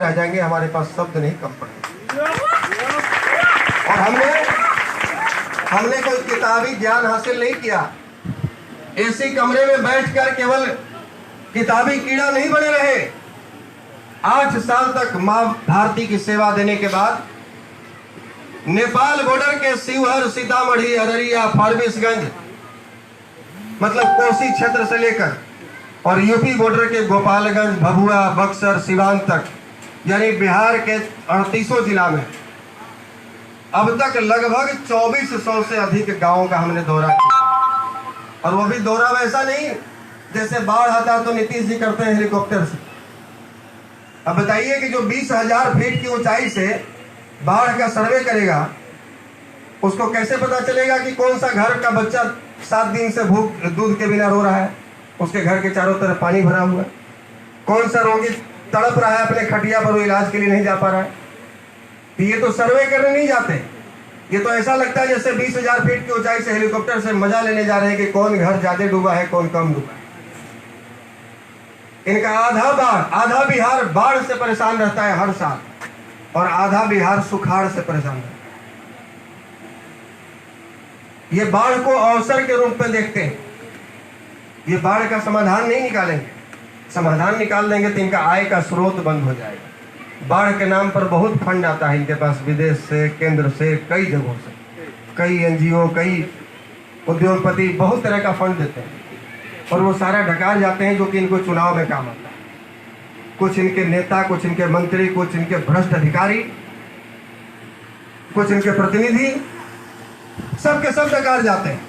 रह जाएंगे, हमारे पास शब्द नहीं कम पड़ेंगे। और हमने कोई किताबी ज्ञान हासिल नहीं किया। ऐसे कमरे में बैठकर केवल किताबी कीड़ा नहीं बने रहे। 8 साल तक मां भारती की सेवा देने के बाद नेपाल बॉर्डर के शिवहर, सीतामढ़ी, अररिया, फारबिसगंज, मतलब कोसी क्षेत्र से लेकर और यूपी बॉर्डर के गोपालगंज, भभुआ, बक्सर, सिवान तक, यानी बिहार के 38 जिला में अब तक लगभग 2400 से अधिक गांवों का हमने दौरा किया। और वो भी दौरा वैसा नहीं जैसे बाढ़ आता तो नीतीश जी करते हैं हेलीकॉप्टर से। अब बताइए कि जो 20,000 फीट की ऊंचाई से बाढ़ का सर्वे करेगा, उसको कैसे पता चलेगा कि कौन सा घर का बच्चा 7 दिन से भूख दूध के बिना रो रहा है, उसके घर के चारों तरफ पानी भरा हुआ है, कौन सा रोगी तड़प रहा है अपने खटिया पर, वो इलाज के लिए नहीं जा पा रहा है। ये तो सर्वे करने नहीं जाते, ये तो ऐसा लगता है जैसे 20,000 फीट की ऊंचाई से हेलीकॉप्टर से मजा लेने जा रहे हैं कि कौन घर ज्यादा डूबा है, कौन कम डूबा है। इनका आधा बिहार बाढ़ से परेशान रहता है हर साल, और आधा बिहार सुखाड़ से परेशान रहता है। ये बाढ़ को अवसर के रूप में देखते हैं। ये बाढ़ का समाधान नहीं निकालेंगे, समाधान निकाल देंगे तो इनका आय का स्रोत बंद हो जाएगा। बाढ़ के नाम पर बहुत फंड आता है इनके पास, विदेश से, केंद्र से, कई जगहों से, कई एनजीओ, कई उद्योगपति बहुत तरह का फंड देते हैं, और वो सारा ढकार जाते हैं जो कि इनको चुनाव में काम आता है। कुछ इनके नेता, कुछ इनके मंत्री, कुछ इनके भ्रष्ट अधिकारी, कुछ इनके प्रतिनिधि, सबके सब ढकार जाते हैं।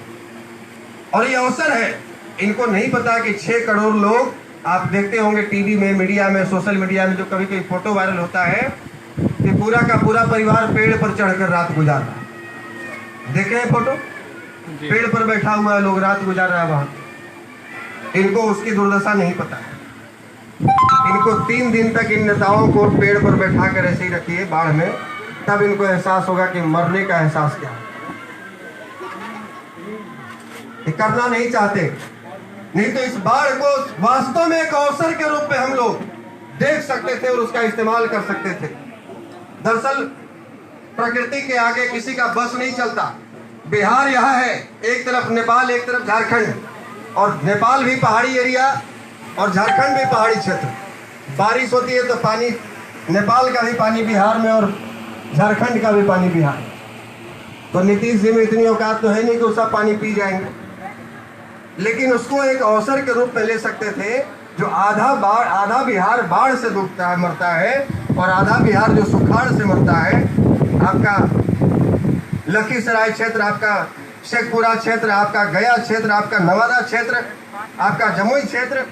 और ये अवसर है, इनको नहीं पता कि 6 करोड़ लोग, आप देखते होंगे टीवी में, मीडिया में, सोशल मीडिया में जो कभी कभी फोटो वायरल होता है कि पूरा का पूरा परिवार पेड़ पर चढ़कर रात गुजार रहा है। देखे हैं फोटो? पेड़ पर बैठा हुआ है, लोग रात गुजार रहा है वहां। इनको उसकी दुर्दशा नहीं पता है। इनको 3 दिन तक इन नेताओं को पेड़ पर बैठा कर ऐसे ही रखिए बाढ़ में, तब इनको एहसास होगा कि मरने का एहसास क्या है। ये करना नहीं चाहते, नहीं तो इस बाढ़ को वास्तव में एक अवसर के रूप में हम लोग देख सकते थे और उसका इस्तेमाल कर सकते थे। दरअसल प्रकृति के आगे किसी का बस नहीं चलता। बिहार यहाँ है, एक तरफ नेपाल, एक तरफ झारखंड, और नेपाल भी पहाड़ी एरिया और झारखंड भी पहाड़ी क्षेत्र। बारिश होती है तो पानी, नेपाल का भी पानी बिहार में और झारखंड का भी पानी बिहार में। तो नीतीश जी में इतनी औकात तो है नहीं कि उसका पानी पी जाएंगे, लेकिन उसको एक अवसर के रूप में ले सकते थे। जो आधा बिहार बाढ़ से डूबता है, मरता है, और आधा बिहार जो सुखाड़ से मरता है। आपका लखीसराय क्षेत्र, आपका शेखपुरा क्षेत्र, आपका गया क्षेत्र, आपका नवादा क्षेत्र, आपका जमुई क्षेत्र,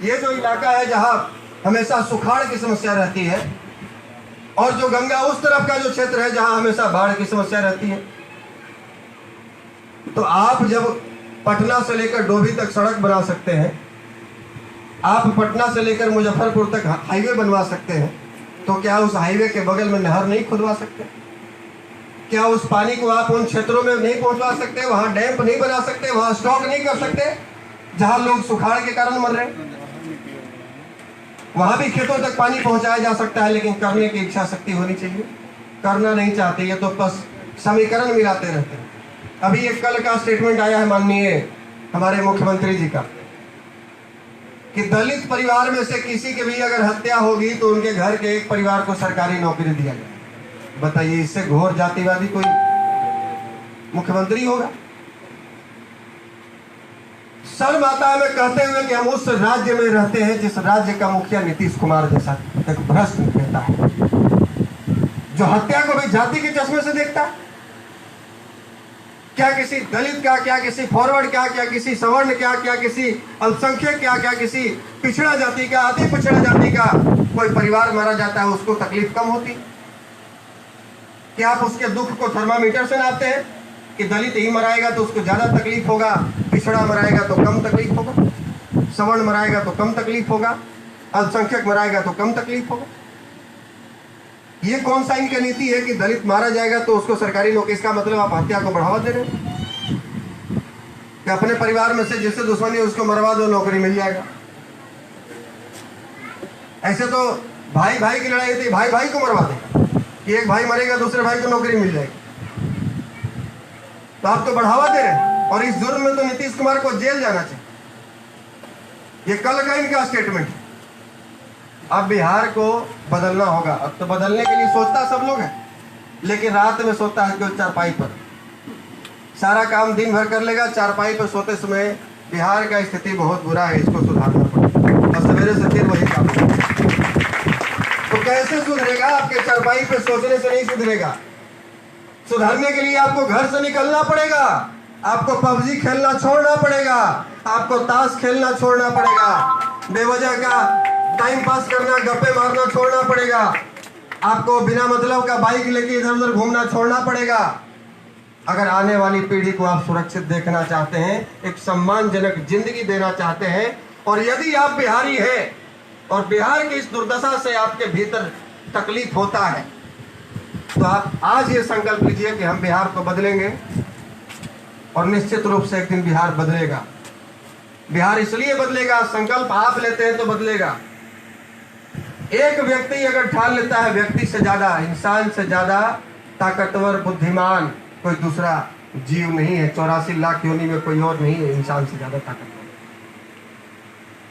ये जो इलाका है जहां हमेशा सुखाड़ की समस्या रहती है, और जो गंगा उस तरफ का जो क्षेत्र है जहां हमेशा बाढ़ की समस्या रहती है। तो आप जब पटना से लेकर डोभी तक सड़क बना सकते हैं, आप पटना से लेकर मुजफ्फरपुर तक हाईवे बनवा सकते हैं, तो क्या उस हाईवे के बगल में नहर नहीं खुदवा सकते? क्या उस पानी को आप उन क्षेत्रों में नहीं पहुंचवा सकते? वहां डैम नहीं बना सकते? वहां स्टॉक नहीं कर सकते जहां लोग सुखाड़ के कारण मर रहे हैं? वहां भी खेतों तक पानी पहुंचाया जा सकता है, लेकिन करने की इच्छा शक्ति होनी चाहिए। करना नहीं चाहते, ये तो बस समीकरण मिलाते रहते हैं। अभी एक कल का स्टेटमेंट आया है माननीय हमारे मुख्यमंत्री जी का, कि दलित परिवार में से किसी की भी अगर हत्या होगी तो उनके घर के एक परिवार को सरकारी नौकरी दिया जाए। बताइए, इससे घोर जातिवादी कोई मुख्यमंत्री होगा? शर्म आता है में कहते हुए कि हम उस राज्य में रहते हैं जिस राज्य का मुखिया नीतीश कुमार जैसा एक भ्रष्ट नेता है, जो हत्या को भी जाति के चश्मे से देखता है। क्या किसी दलित का, क्या किसी फॉरवर्ड का, क्या किसी सवर्ण का, क्या किसी अल्पसंख्यक का, क्या किसी पिछड़ा जाति का, अति पिछड़ा जाति का कोई परिवार मारा जाता है, उसको तकलीफ कम होती? क्या आप उसके दुख को थर्मामीटर से नापते हैं कि दलित ही मराएगा तो उसको ज्यादा तकलीफ होगा, पिछड़ा मराएगा तो कम तकलीफ होगा, सवर्ण मराएगा तो कम तकलीफ होगा, अल्पसंख्यक मराएगा तो कम तकलीफ होगा? ये कौन सा इनकी नीति है कि दलित मारा जाएगा तो उसको सरकारी नौकरी? इसका मतलब आप हत्या को बढ़ावा दे रहे हैं कि अपने परिवार में से जिससे दुश्मनी है उसको मरवा दो, नौकरी मिल जाएगा। ऐसे तो भाई भाई की लड़ाई थी, भाई भाई को मरवा देगा कि एक भाई मरेगा दूसरे भाई को नौकरी मिल जाएगी। तो आप तो बढ़ावा दे रहे हैं, और इस जुर्म में तो नीतीश कुमार को जेल जाना चाहिए। ये कल का इनका स्टेटमेंट है। अब बिहार को बदलना होगा। अब तो बदलने के लिए सोचता सब लोग है, लेकिन रात में सोता है कि चारपाई पर सारा काम दिन भर कर लेगा, चारपाई पर सोते समय बिहार का स्थिति बहुत बुरा है, इसको सुधारना पड़ेगा, और सवेरे से फिर वही काम। तो कैसे सुधरेगा? आपके चारपाई पे सोचने से नहीं सुधरेगा। सुधारने के लिए आपको घर से निकलना पड़ेगा, आपको पबजी खेलना छोड़ना पड़ेगा, आपको ताश खेलना छोड़ना पड़ेगा, बेवजह का टाइम पास करना, गप्पे मारना छोड़ना पड़ेगा, आपको बिना मतलब का बाइक लेके इधर उधर घूमना छोड़ना पड़ेगा। अगर आने वाली पीढ़ी को आप सुरक्षित देखना चाहते हैं, एक सम्मानजनक जिंदगी देना चाहते हैं, और यदि आप बिहारी हैं और बिहार की इस दुर्दशा से आपके भीतर तकलीफ होता है, तो आप आज ये संकल्प लीजिए कि हम बिहार को बदलेंगे, और निश्चित रूप से एक दिन बिहार बदलेगा। बिहार इसलिए बदलेगा, संकल्प आप लेते हैं तो बदलेगा। एक व्यक्ति अगर ठान लेता है, व्यक्ति से ज्यादा, इंसान से ज्यादा ताकतवर, बुद्धिमान कोई दूसरा जीव नहीं है। 84 लाख योनि में कोई और नहीं है इंसान से ज्यादा ताकतवर।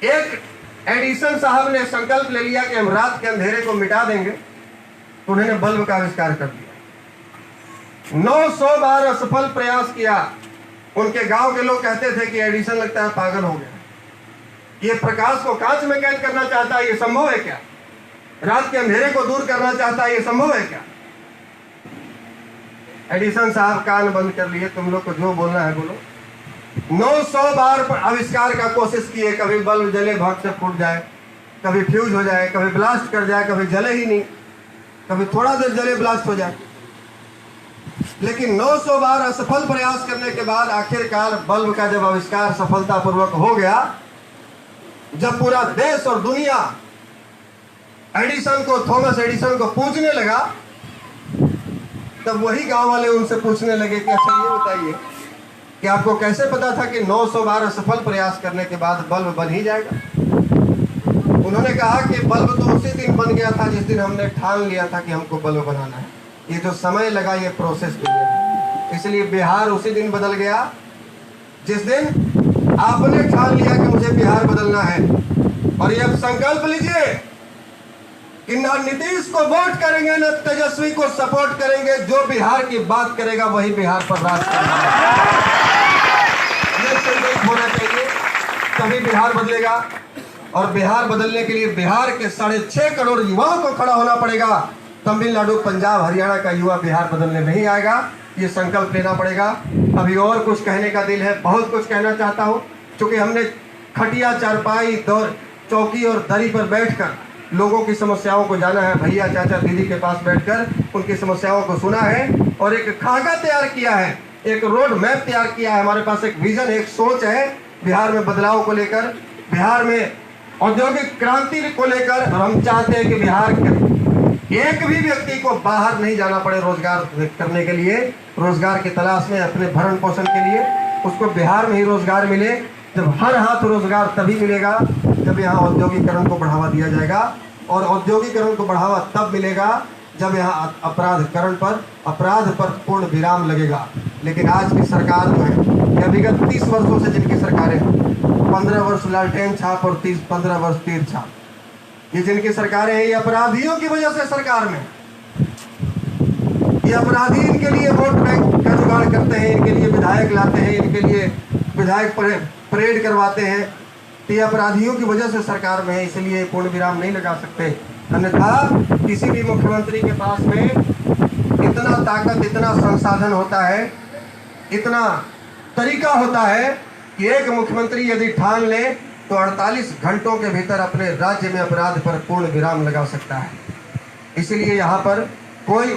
एक एडिसन साहब ने संकल्प ले लिया कि हम रात के अंधेरे को मिटा देंगे, तो उन्होंने बल्ब का आविष्कार कर दिया। 900 बार असफल प्रयास किया। उनके गांव के लोग कहते थे कि एडिसन लगता है पागल हो गया, ये प्रकाश को कांच में कैद करना चाहता है, ये संभव है क्या? रात के अंधेरे को दूर करना चाहता है, ये संभव है क्या? एडिसन साहब कान बंद कर लिए, तुम लोग को जो बोलना है बोलो। 900 बार आविष्कार का कोशिश किए, कभी बल्ब जले भाग से फूट जाए, कभी फ्यूज हो जाए, कभी ब्लास्ट कर जाए, कभी जले ही नहीं, कभी थोड़ा देर जले ब्लास्ट हो जाए। लेकिन 900 बार असफल प्रयास करने के बाद आखिरकार बल्ब का जब आविष्कार सफलतापूर्वक हो गया, जब पूरा देश और दुनिया एडिसन को, थॉमस एडिसन को पूजने लगा, तब वही गांव वाले उनसे पूछने लगे कि अच्छा ये बताइए कि आपको कैसे पता था कि 900 बार असफल प्रयास करने के बाद बल्ब बन ही जाएगा? उन्होंने कहा कि बल्ब तो उसी दिन बन गया था जिस दिन हमने ठान लिया था कि हमको बल्ब बनाना है। ये जो समय लगा, ये प्रोसेस के लिए। इसलिए बिहार उसी दिन बदल गया जिस दिन आपने ठान लिया कि मुझे बिहार बदलना है। और ये अब संकल्प लीजिए कि न नीतीश को वोट करेंगे, न तेजस्वी को सपोर्ट करेंगे, जो बिहार की बात करेगा वही बिहार पर राज करेगा। ये संकल्प होना चाहिए, तभी बिहार बदलेगा। और बिहार बदलने के लिए बिहार के 6.5 करोड़ युवाओं को खड़ा होना पड़ेगा। तमिलनाडु, पंजाब, हरियाणा का युवा बिहार बदलने नहीं आएगा, ये संकल्प लेना पड़ेगा। अभी और कुछ कहने का दिल है, बहुत कुछ कहना चाहता हूँ, क्योंकि हमने खटिया, चारपाई, चौकी और दरी पर बैठकर लोगों की समस्याओं को जाना है, भैया चाचा दीदी के पास बैठकर उनकी समस्याओं को सुना है, और एक खाका तैयार किया है, एक रोड मैप तैयार किया है। हमारे पास एक विजन, एक सोच है बिहार में बदलाव को लेकर, बिहार में औद्योगिक क्रांति को लेकर। और हम चाहते हैं कि बिहार के एक भी व्यक्ति को बाहर नहीं जाना पड़े रोजगार करने के लिए, रोजगार की तलाश में, अपने भरण पोषण के लिए। उसको बिहार में ही रोजगार मिले। जब हर हाथ रोजगार तभी मिलेगा जब यहाँ औद्योगिकरण को बढ़ावा दिया जाएगा, और औद्योगिकरण को बढ़ावा तब मिलेगा जब यहाँ अपराध पर पूर्ण विराम लगेगा। लेकिन आज की सरकार जो है, या विगत 30 वर्षों से जिनकी सरकारें, 15 वर्ष लालटेन छाप और 15 वर्ष तीर छाप, ये जिनकी सरकारें हैं, ये अपराधियों की वजह से सरकार में, ये अपराधी इनके लिए वोट बैंक का जुगाड़ करते हैं, इनके लिए विधायक लाते हैं, इनके लिए विधायक परेड करवाते हैं। तो ये अपराधियों की वजह से सरकार में है, इसलिए पूर्ण विराम नहीं लगा सकते। अन्यथा किसी भी मुख्यमंत्री के पास में इतना ताकत, इतना संसाधन होता है, इतना तरीका होता है कि एक मुख्यमंत्री यदि ठान ले तो 48 घंटों के भीतर अपने राज्य में अपराध पर पूर्ण विराम लगा सकता है। इसलिए यहाँ पर कोई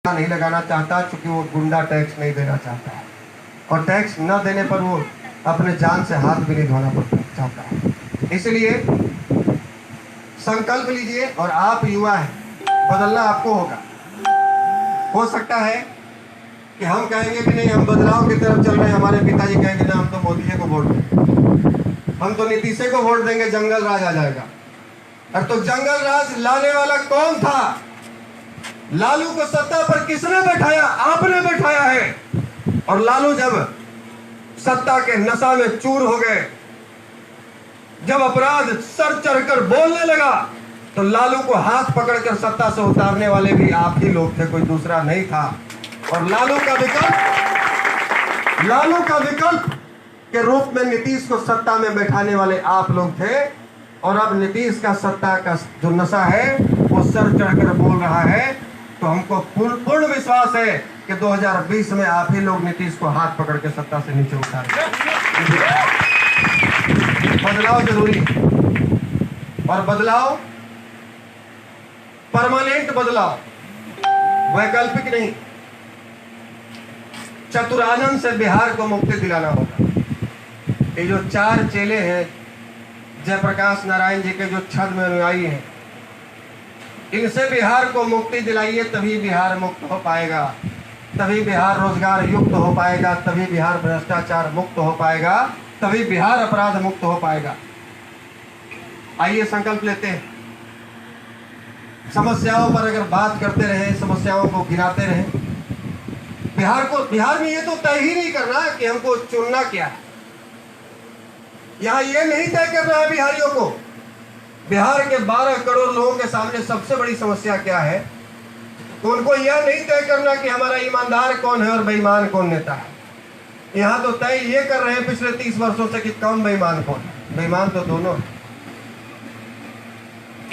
नहीं लगाना चाहता, क्योंकि वो गुंडा टैक्स नहीं देना चाहता है, और टैक्स न देने पर वो अपने जान से हाथ भी नहीं धोना चाहता है। इसलिए संकल्प लीजिए, और आप युवा हैं, बदलना आपको होगा। हो सकता है कि हम कहेंगे कि नहीं, हम बदलाव की तरफ चल रहे हैं, हमारे पिताजी कहेंगे ना, हम तो मोदी जी को वोट देंगे, हम तो नीतीश को वोट देंगे, जंगल राज आ जाएगा। और तो जंगल राज लाने वाला कौन था? लालू को सत्ता पर किसने बैठाया? आपने बैठाया है। और लालू जब सत्ता के नशा में चूर हो गए, जब अपराध सर चढ़कर बोलने लगा, तो लालू को हाथ पकड़कर सत्ता से उतारने वाले भी आप ही लोग थे, कोई दूसरा नहीं था। और लालू का विकल्प के रूप में नीतीश को सत्ता में बैठाने वाले आप लोग थे। और अब नीतीश का सत्ता का जो नशा है वो सर चढ़कर बोल रहा है। तो हमको पूर्ण विश्वास है कि 2020 में आप ही लोग नीतीश को हाथ पकड़ के सत्ता से नीचे उतारेंगे। बदलाव जरूरी, और बदलाव परमानेंट बदलाव, वैकल्पिक नहीं। चतुरानंद से बिहार को मुक्ति दिलाना होगा। ये जो 4 चेले हैं जयप्रकाश नारायण जी के, जो छद में अनुयायी हैं, इनसे बिहार को मुक्ति दिलाइए, तभी बिहार मुक्त हो पाएगा, तभी बिहार रोजगार युक्त हो पाएगा, तभी बिहार भ्रष्टाचार मुक्त हो पाएगा, तभी बिहार अपराध मुक्त हो पाएगा। आइए संकल्प लेते हैं। समस्याओं पर अगर बात करते रहे, समस्याओं को गिनाते रहे, बिहार में ये तो तय ही नहीं करना कि हमको चुनना क्या है। यहाँ ये नहीं तय करना है बिहारियों को बिहार के 12 करोड़ लोगों के सामने सबसे बड़ी समस्या क्या है। तो उनको यह नहीं तय करना कि हमारा ईमानदार कौन है और बेईमान कौन नेता है। यहाँ तो तय ये कर रहे हैं पिछले 30 वर्षों से कि कौन बेईमान कौन है। बेईमान तो दोनों है।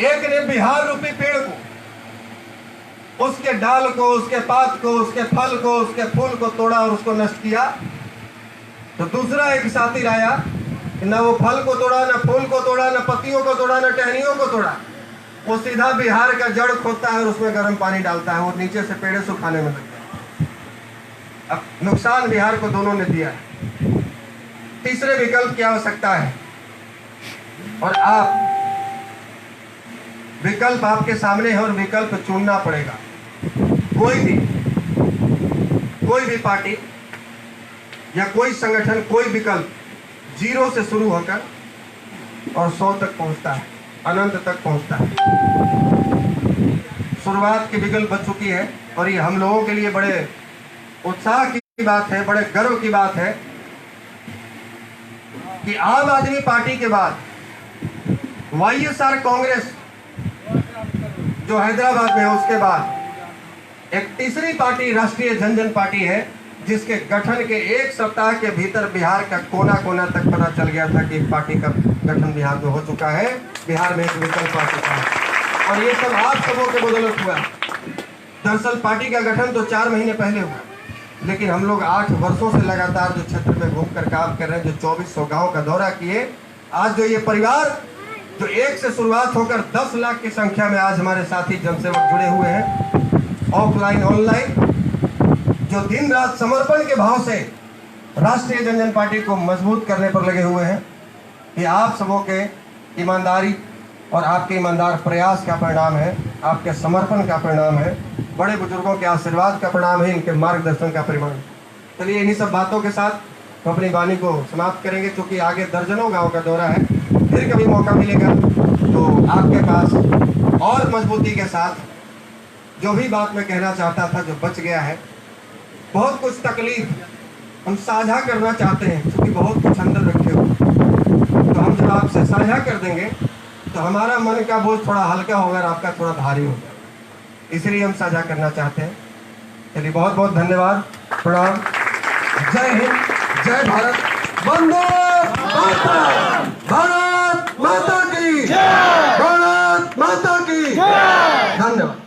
एक ने बिहार रूपी पेड़ को, उसके डाल को, उसके पात को, उसके फल को, उसके फूल को तोड़ा और उसको नष्ट किया। तो दूसरा एक साथी आया, न वो फल को तोड़ा, न फूल को तोड़ा, न पत्तियों को तोड़ा, न टहनियों को तोड़ा। वो सीधा बिहार का जड़ खोदता है और उसमें गर्म पानी डालता है, वो नीचे से पेड़े सुखाने में लगता है। अब नुकसान बिहार को दोनों ने दिया है। तीसरे विकल्प की आवश्यकता है, और आप विकल्प आपके सामने है और विकल्प चुनना पड़ेगा। कोई भी पार्टी या कोई संगठन, कोई विकल्प 0 से शुरू होकर और 100 तक पहुंचता है, अनंत तक पहुंचता है। शुरुआत की विकल्प बच चुकी है और ये हम लोगों के लिए बड़े उत्साह की बात है, बड़े गर्व की बात है कि आम आदमी पार्टी के बाद YSR कांग्रेस जो हैदराबाद में है, उसके बाद एक तीसरी पार्टी राष्ट्रीय जनजन पार्टी है, जिसके गठन के 1 सप्ताह के भीतर बिहार का कोना कोना तक पता चल गया था कि पार्टी का गठन बिहार में हो चुका है, बिहार में एक विकल्प आ चुका है। और ये सब आप सबों के बदौलत हुआ। दरअसल पार्टी का गठन तो 4 महीने पहले हुआ, लेकिन हम लोग 8 वर्षों से लगातार जो क्षेत्र में घूमकर काम कर रहे हैं, जो 2400 गाँव का दौरा किए, आज जो ये परिवार जो 1 से शुरुआत होकर 10 लाख की संख्या में आज हमारे साथी जनसेवक जुड़े हुए हैं, ऑफलाइन ऑनलाइन, जो दिन रात समर्पण के भाव से राष्ट्रीय जनजन पार्टी को मजबूत करने पर लगे हुए हैं, ये आप सबों के ईमानदारी और आपके ईमानदार प्रयास का परिणाम है, आपके समर्पण का परिणाम है, बड़े बुजुर्गों के आशीर्वाद का परिणाम है, इनके मार्गदर्शन का परिणाम। चलिए इन्हीं सब बातों के साथ तो अपनी वाणी को समाप्त करेंगे, क्योंकि आगे दर्जनों गाँव का दौरा है। फिर कभी मौका मिलेगा तो आपके पास और मजबूती के साथ जो भी बात मैं कहना चाहता था, जो बच गया है, बहुत कुछ तकलीफ हम साझा करना चाहते हैं, क्योंकि बहुत कुछ अंदर रखे हो, तो हम जब आपसे साझा कर देंगे तो हमारा मन का बोझ थोड़ा हल्का होगा और आपका थोड़ा भारी होगा, इसलिए हम साझा करना चाहते हैं। चलिए बहुत बहुत धन्यवाद, प्रणाम, जय हिंद, जय भारत, वंदे मातरम, भारत माता की जय, भारत माता की जय, धन्यवाद।